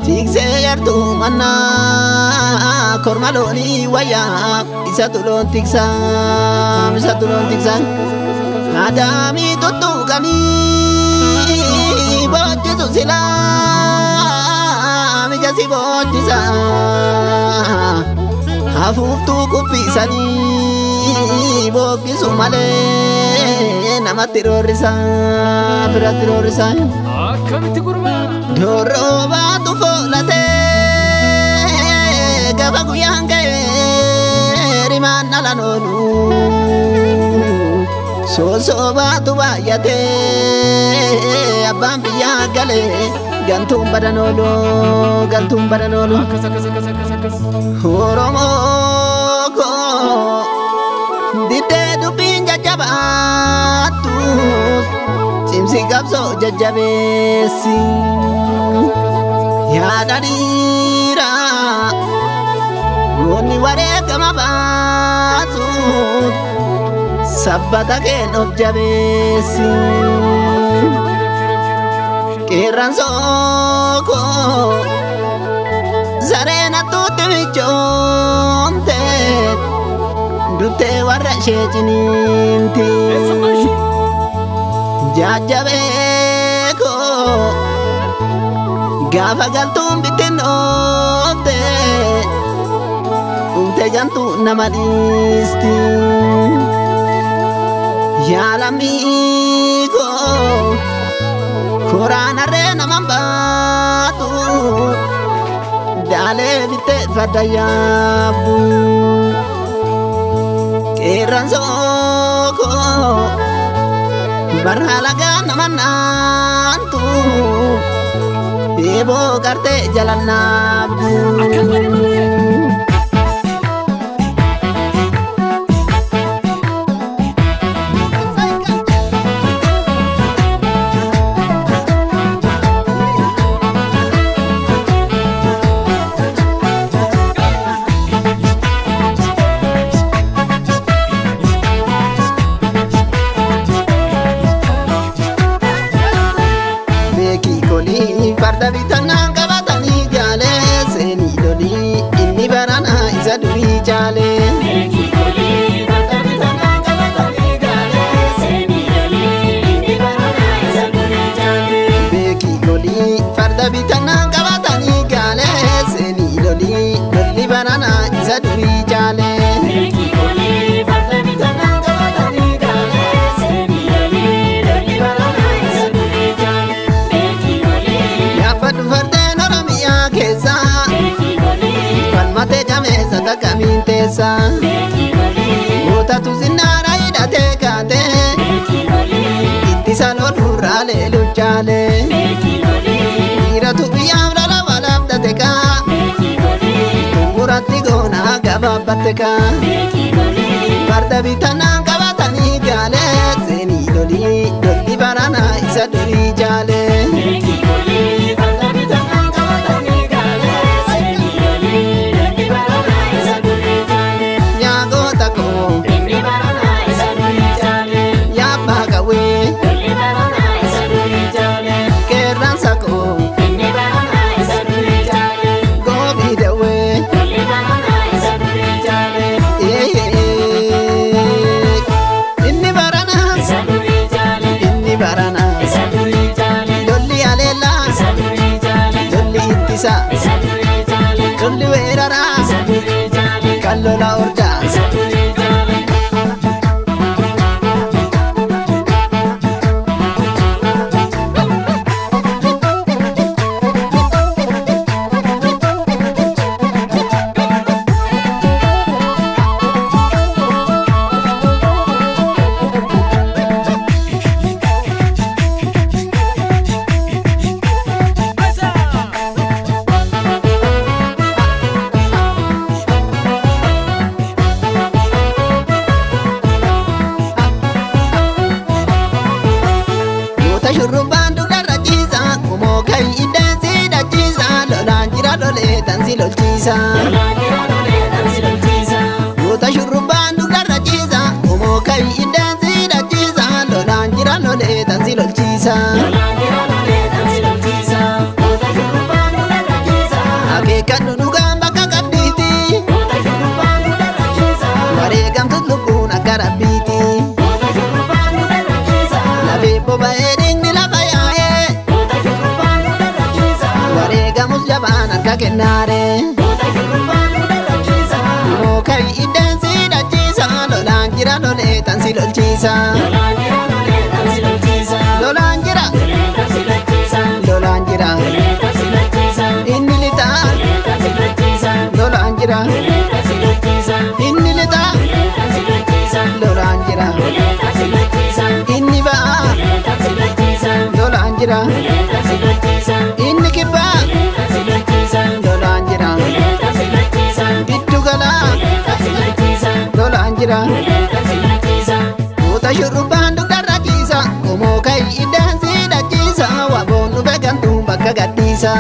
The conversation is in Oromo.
Tiksee yartuu mannaa korma loonii wayyaa isa tuloon tiksaa Adaamii tuttuqanii booddisu silaa mijasi booddisa hafuuftuu kubbisanii booggisu malee namatti roorrisa biratti roorrisa akkamitti gurmaa doorroo baatu foolatee gaba guyyaan ga'ee rimaan ala noonu soosoo baatu baay'atee abbaan biyyaa galee gantuun badan oolu Oromoo koo diddee dubbiin jajjabaattu cimsi qabsoo jajjabeessi yaada dhiiraa goonni wareegama baatu sabbata keen of jabeessi qeerransoo koo sareen hattuutti michoomte duttee warra ishee ciniinti jajjabee koo gaafa galtuun bittinnoofte dhumte jantuu nama dhiisti yaalamii koo koraan harree naman baatu daalee bittee fadda yaabbu qeerransoo koo barraa lagaa naman naantu eeboo gartee jalannaabdu farda bitannaan qabatanii jaalee seenii lolii inni barana isa durii jaalee. Beekii kolii farda bitannaan qabatanii jaalee seenii lolii inni barana isa durii jaalee. Beekii kolii farda bitannaan qabatanii jaalee seenii lolii lolli barana isa durii jaalee. Beekii kolii farda bitannaan qabatanii jaalee seenii lolii lolli barana isa durii jaalee. Yaabadhu fardeen Oromiyaa keessa falmatee jameessa takkamiin teessa mootatu sinnaara hidhatee kaatee ittisa lolurraa leeluchaalee dhiiratu biyyaaf lola walaabdate kaa muratti goonaa gabaabbatte kaa farda bitannaan qabatanii jaalee seenii lolii lolli barana isa durii jaalee. Lolli weeraraa kan lola ordaa. Shurrubbaan dugdarra ciisa kumoo kan iddaansi dhachiisa lolaan jira lolee tansi lolchiisa. Goota shurrubbaan dugdarra ciisa kumoo kan iddaansi dhachiisa lolaan jira lolee tansi lolchiisa. jabaan harka kennaare. Mukai iddeen si dhachiisa lolaan jira lolee tan si lolchiisa. Lolaan jira lolaan jira inni litaa lolaan jira inni litaa lolaan jira inni ba'aa lolaan jira inni kibbaa lolaan jira giddu galaa lolaan jira tuuta shurrubbaan dugdarra ciisa qomoo kai iddaan si dhachiisa waboon dhufe gantuun bakka gadhiisa.